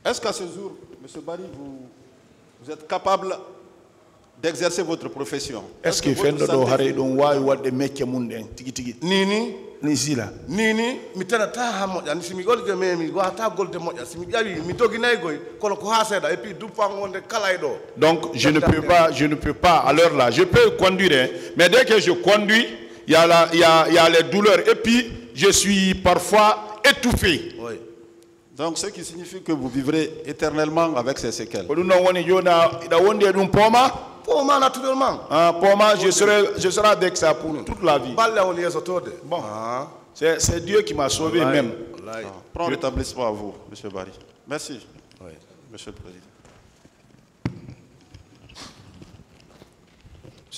Est-ce qu'à ce jour, M. Barry, vous êtes capable d'exercer votre profession? Est-ce que fendo do hare don wawi wadde mecce mun den tigi tigi ni sila nini mi tanata ha moƴƴa ni simi golge me mi wata golde moƴƴa simi ƴawi mi doginay goy kono ko ha seeda et puis duppan wonde kala e ɗo. Donc je ne peux pas à l'heure là, je peux conduire hein, mais dès que je conduis il y a les douleurs et puis je suis parfois étouffé. Oui. Donc ce qui signifie que vous vivrez éternellement avec ces séquelles. Poma naturellement. Poma, je serai avec ça pour toute la vie. Bon, c'est Dieu qui m'a sauvé même. Prends l'établissement à vous, M. Barry. Merci, oui. Monsieur le Président.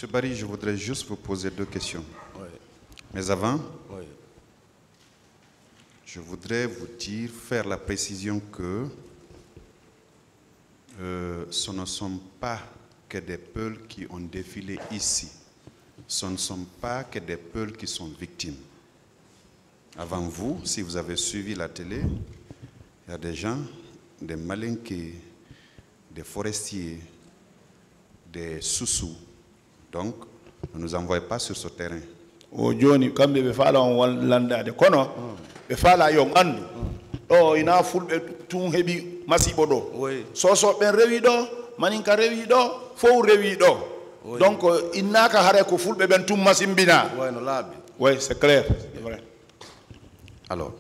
M. Barry, je voudrais juste vous poser 2 questions. Oui. Mais avant, oui, je voudrais vous dire, faire la précision que ce ne sont pas que des Peuls qui ont défilé ici. Ce ne sont pas que des Peuls qui sont victimes. Avant vous, si vous avez suivi la télé, il y a des gens, des malinqués, des forestiers, des soussous. Donc, ne nous envoyez pas sur ce terrain. Joni kambe be fala on landade kono be fala yo andu o ina fulbe tun hebi masibo do so ben rewi do maninka rewi do fo rewi do donc inaka hare ko fulbe ben tum masimbina oui c'est clair, c'est vrai. Alors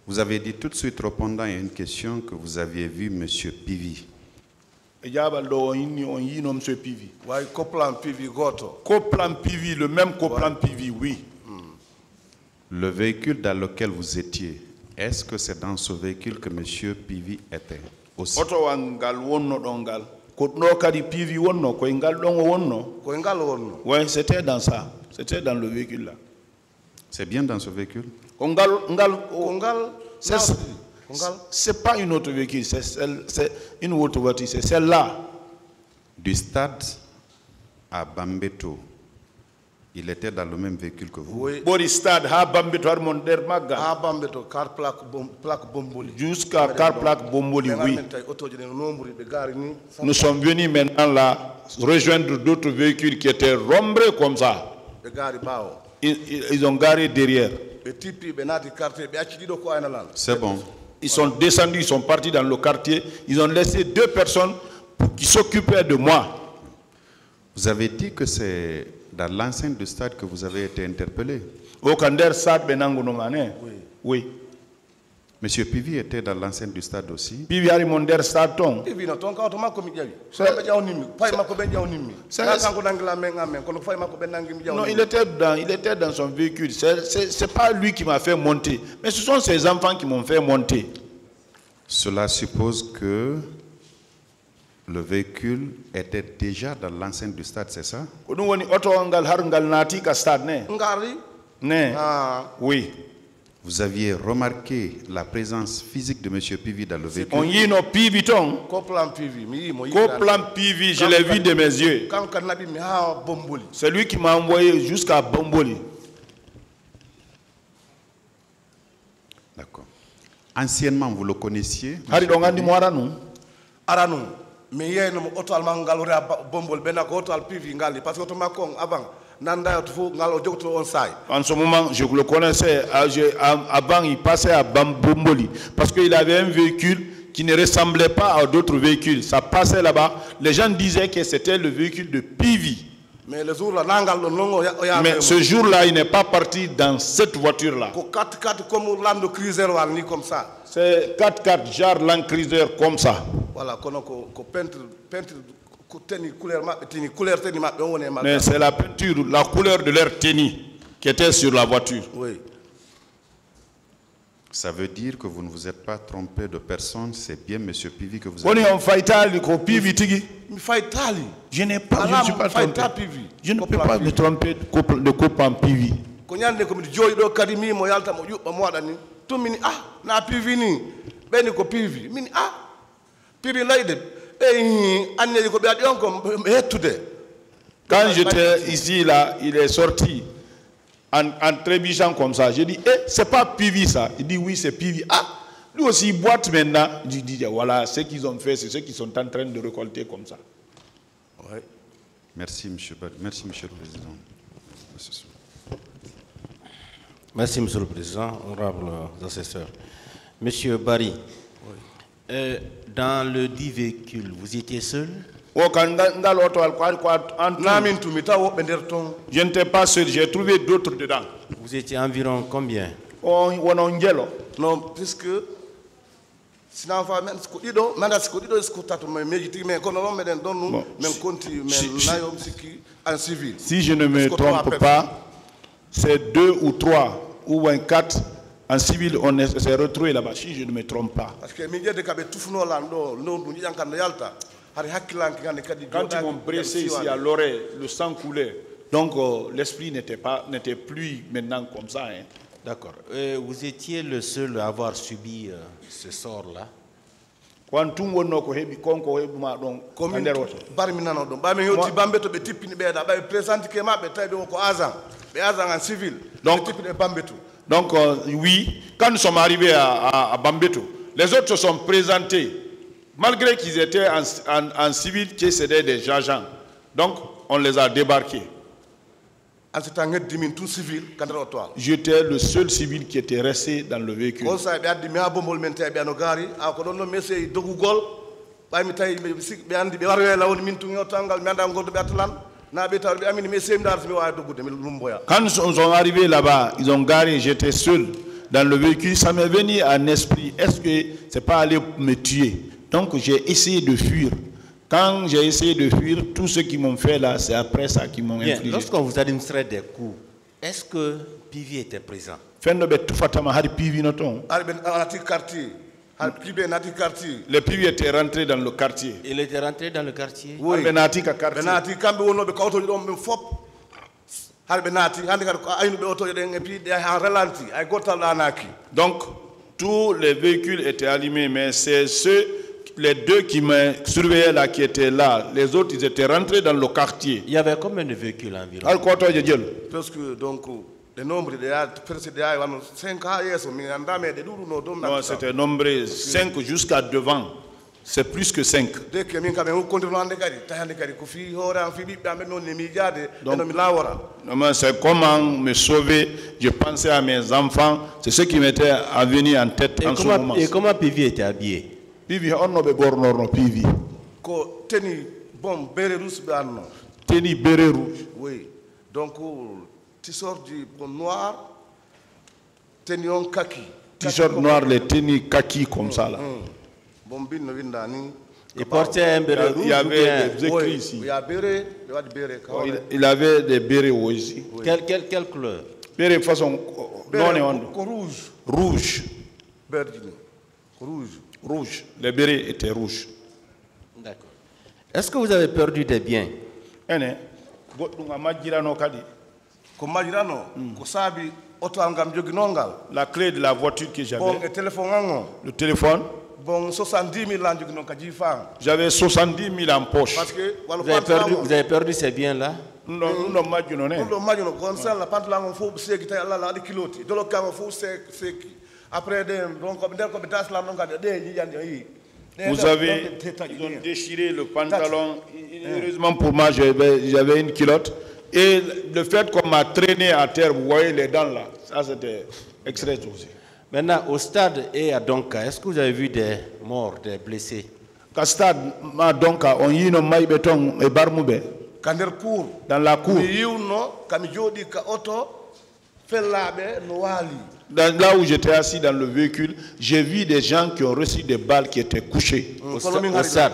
vous avez dit tout de suite répondant à une question que vous aviez vu monsieur Pivi. Coplan Pivi, le même Coplan Pivi, oui. Le véhicule dans lequel vous étiez, est-ce que c'est dans ce véhicule que M. Pivi était aussi? Oui, c'était dans ça. C'était dans le véhicule là. C'est bien dans ce véhicule? C'est pas une autre véhicule, c'est une autre voiture, c'est celle-là. Du stade à Bambeto, il était dans le même véhicule que vous? Oui. Du stade à Bambeto, car plaque Bomboli. Jusqu'à car plaque Bomboli, oui. Nous sommes venus maintenant là rejoindre d'autres véhicules qui étaient rombrés comme ça. Ils ont garé derrière. C'est bon. Ils sont descendus, ils sont partis dans le quartier. Ils ont laissé 2 personnes qui s'occupaient de moi. Vous avez dit que c'est dans l'enceinte du stade que vous avez été interpellé? Au Kander Stade Benangonomane. Oui. Monsieur Pivi était dans l'enceinte du stade aussi? Pivi a remondé stade ton. Non, il était dans son véhicule. C'est pas lui qui m'a fait monter, mais ce sont ses enfants qui m'ont fait monter. Cela suppose que le véhicule était déjà dans l'enceinte du stade, c'est ça? Oui. Vous aviez remarqué la présence physique de M. Pivi dans le véhicule? Coplan Pivi, je l'ai vu de mes yeux. C'est lui qui m'a envoyé jusqu'à Bomboli. D'accord. Anciennement, vous le connaissiez? Mais il y a un autre Allemand qui a Bombol, parce que avant. En ce moment, je le connaissais. Avant, il passait à Bomboli parce qu'il avait un véhicule qui ne ressemblait pas à d'autres véhicules. Ça passait là-bas. Les gens disaient que c'était le véhicule de Pivi. Mais ce jour-là, il n'est pas parti dans cette voiture-là. C'est 4x4 genre Land Cruiser comme ça. Voilà, mais c'est la peinture, la couleur de leur tenue qui était sur la voiture. Oui. Ça veut dire que vous ne vous êtes pas trompé de personne, c'est bien M. Pivi que vous avez... Je n'ai pas, je ne suis pas trompé. Je ne peux pas me tromper de Coplan Pivi. Quand j'étais ici, là, il est sorti en trébuchant comme ça. J'ai dit, c'est pas Pivi ça. Il dit, oui, c'est Pivi. Ah, Lui aussi, il boite maintenant. Il dit, voilà, ce qu'ils ont fait, c'est ce qu'ils sont en train de récolter comme ça. Ouais. Merci, monsieur Bari. Merci, monsieur le président. Merci, monsieur le président, honorables assesseurs. Monsieur Bari, dans le dit véhicule, vous étiez seul? Je n'étais pas seul, j'ai trouvé d'autres dedans. Vous étiez environ combien? Non, puisque si je ne me trompe pas, c'est 2 ou 3 ou 4 en civil, on s'est retrouvé là-bas, si je ne me trompe pas. Quand ils m'ont pressé ici à l'oreille, le sang coulait. Donc l'esprit n'était plus maintenant comme ça. Hein. D'accord. Vous étiez le seul à avoir subi ce sort-là? Donc oui, quand nous sommes arrivés à Bambeto, les autres se sont présentés. Malgré qu'ils étaient en civil, qui étaient des agents. Donc, on les a débarqués. J'étais le seul civil qui était resté dans le véhicule. Quand nous sommes arrivés là-bas, ils ont garé, j'étais seul dans le véhicule. Ça m'est venu à l'esprit, est-ce que ce n'est pas aller me tuer? Donc j'ai essayé de fuir. Quand j'ai essayé de fuir, tout ce qu'ils m'ont fait là, c'est après ça qu'ils m'ont infligé. Lorsqu'on vous administrait des coups, est-ce que Pivi était présent? Les Pivi étaient rentrés dans le quartier. Il était rentré dans le quartier? Oui. Donc, tous les véhicules étaient allumés, mais c'est les 2 qui me surveillaient là, qui étaient là. Les autres, ils étaient rentrés dans le quartier. Il y avait combien de véhicules environ? Parce que donc, le nombre de 5 ans, non, c'était nombreux 5 jusqu'à devant. C'est plus que 5. Donc, c'est comment me sauver. Je pensais à mes enfants. C'est ce qui m'était à venir en tête en ce moment. Et comment Pivi était habillé? Pivi, on ne peut pas borner Pivi. Tenue béret rouge. Oui. Donc, t-shirt noir, tenue en kaki. T-shirt noir, les tenues kaki comme ça là. Il portait un béret rouge. Il y avait des écrits ici. Il avait des bérets aussi. Quelle couleur? Béret façon rouge. Rouge. Rouge. Rouge. Les bérets étaient rouges. D'accord. Est-ce que vous avez perdu des biens? La clé de la voiture que j'avais. Le téléphone. J'avais 70 000 en poche. Vous avez perdu ces biens-là? Non. Vous avez ils ont déchiré le pantalon. Heureusement pour moi, j'avais une culotte. Et le fait qu'on m'a traîné à terre, vous voyez les dents là, ça c'était extrait aussi. Maintenant, au stade et à Donka, est-ce que vous avez vu des morts, des blessés? Au stade à Donka, on y a un béton et barmoube. Dans la cour. Là où j'étais assis dans le véhicule, j'ai vu des gens qui ont reçu des balles qui étaient couchés. Au stade.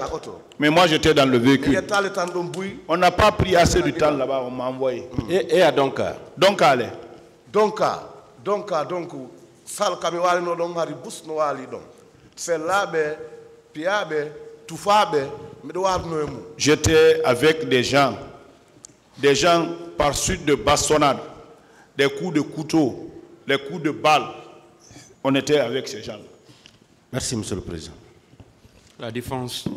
Mais moi j'étais dans le véhicule. On n'a pas pris assez de temps là-bas, on m'a envoyé. Et à Donka? Donka, allez. Donka, donc, sal kami wali no don hari bus no wali don. Selabe, piabe, tufabe, midwarnoemu. J'étais avec des gens par suite de bastonnades, des coups de couteau, les coups de balle. On était avec ces gens-là. Merci, Monsieur le Président. La défense.